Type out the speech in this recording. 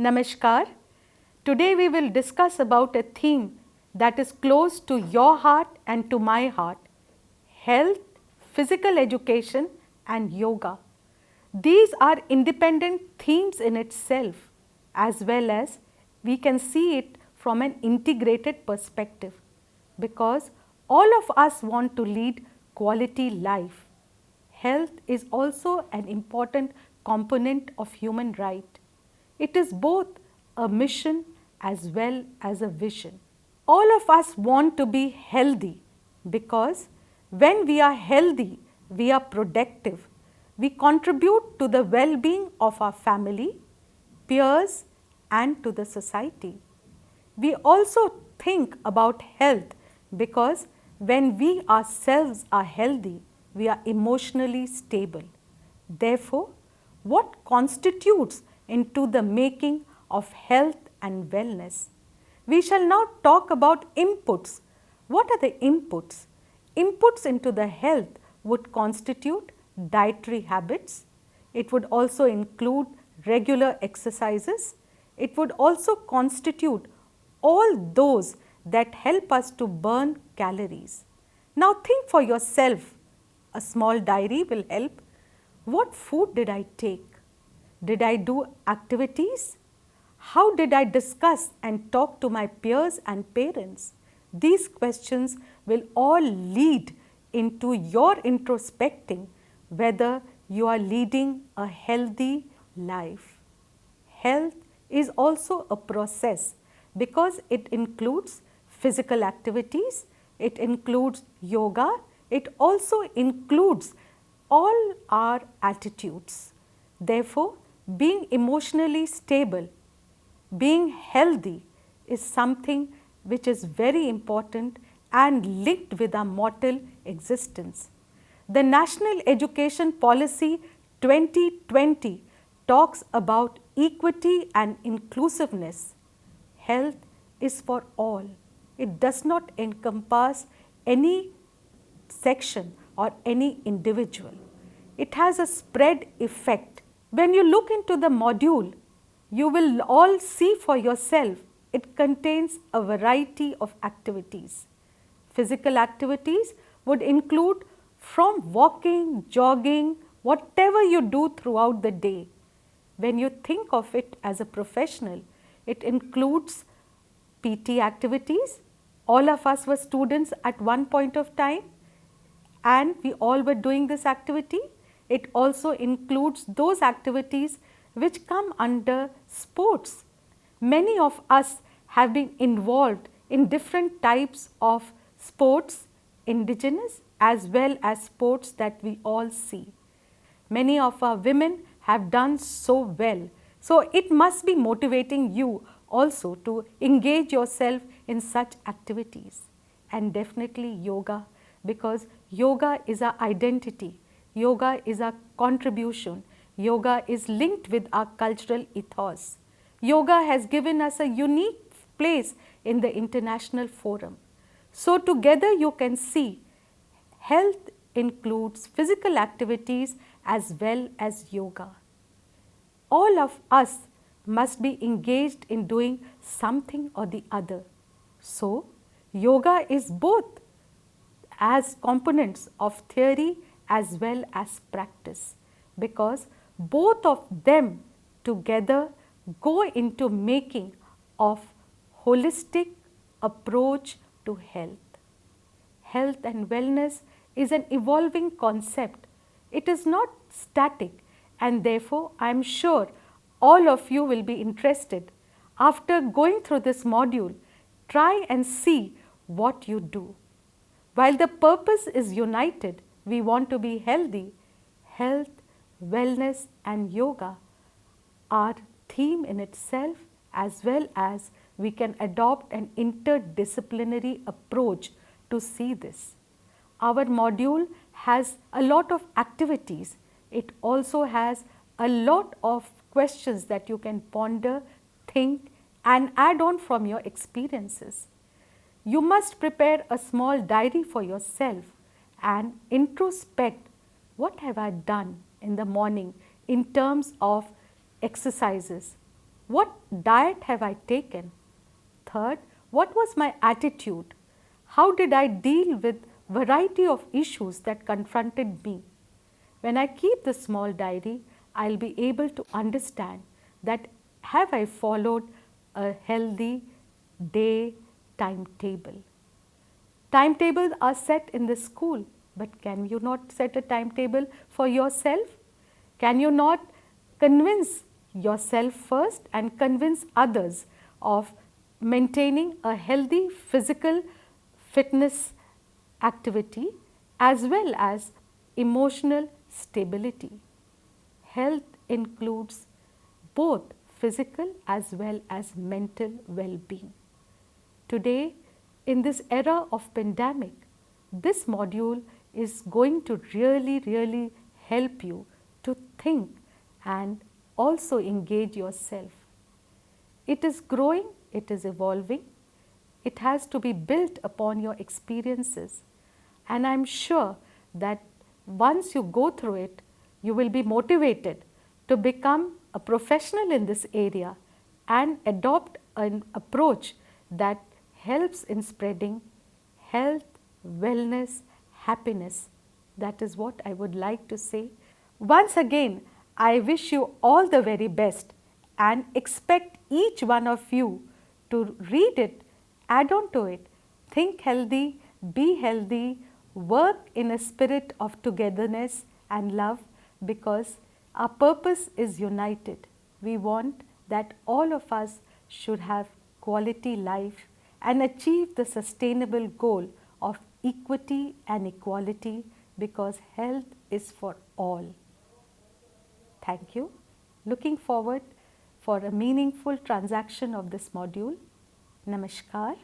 Namaskar. Today we will discuss about a theme that is close to your heart and to my heart: health, physical education and yoga. These are independent themes in itself, as well as we can see it from an integrated perspective, because all of us want to lead quality life. Health is also an important component of human right. It is both a mission as well as a vision. All of us want to be healthy because when we are healthy, we are productive. We contribute to the well-being of our family, peers and to the society. We also think about health because when we ourselves are healthy, we are emotionally stable. Therefore, what constitutes into the making of health and wellness? We shall now talk about inputs. What are the inputs? Inputs into the health would constitute dietary habits. It would also include regular exercises. It would also constitute all those that help us to burn calories. Now think for yourself. A small diary will help. What food did I take? Did I do activities? How did I discuss and talk to my peers and parents? These questions will all lead into your introspecting whether you are leading a healthy life. Health is also a process because it includes physical activities, it includes yoga, it also includes all our attitudes. Therefore, being emotionally stable, being healthy is something which is very important and linked with our mortal existence. The National Education Policy 2020 talks about equity and inclusiveness. Health is for all. It does not encompass any section or any individual. It has a spread effect. When you look into the module, you will all see for yourself it contains a variety of activities. Physical activities would include from walking, jogging, whatever you do throughout the day. When you think of it as a professional, it includes PT activities. All of us were students at one point of time and we all were doing this activity. It also includes those activities which come under sports. Many of us have been involved in different types of sports, indigenous as well as sports that we all see. Many of our women have done so well. So it must be motivating you also to engage yourself in such activities, and definitely yoga, because yoga is our identity, yoga is our contribution, yoga is linked with our cultural ethos. Yoga has given us a unique place in the international forum. So together you can see health includes physical activities as well as yoga. All of us must be engaged in doing something or the other. So, yoga is both as components of theory as well as practice, because both of them together go into making of holistic approach to health. Health and wellness is an evolving concept. It is not static, and therefore I am sure all of you will be interested. After going through this module, try and see what you do. While the purpose is united, we want to be healthy. Health, wellness and yoga are theme in itself, as well as we can adopt an interdisciplinary approach to see this. Our module has a lot of activities. It also has a lot of questions that you can ponder, think and add on from your experiences. You must prepare a small diary for yourself and introspect, what have I done in the morning in terms of exercises? what diet have I taken? Third, what was my attitude? How did I deal with variety of issues that confronted me? When I keep this small diary, I'll be able to understand that have I followed a healthy day timetable. Timetables are set in the school, but can you not set a timetable for yourself? Can you not convince yourself first and convince others of maintaining a healthy physical fitness activity as well as emotional stability? Health includes both physical as well as mental well-being. Today, in this era of pandemic, this module is going to really help you to think and also engage yourself. It is growing, it is evolving, it has to be built upon your experiences, and I am sure that once you go through it, you will be motivated to become a professional in this area and adopt an approach that helps in spreading health, wellness, happiness. That is what I would like to say. Once again, I wish you all the very best and expect each one of you to read it, add on to it, think healthy, be healthy, work in a spirit of togetherness and love, because our purpose is united. We want that all of us should have quality life and achieve the sustainable goal of equity and equality, because health is for all. Thank you. Looking forward for a meaningful transaction of this module. Namaskar.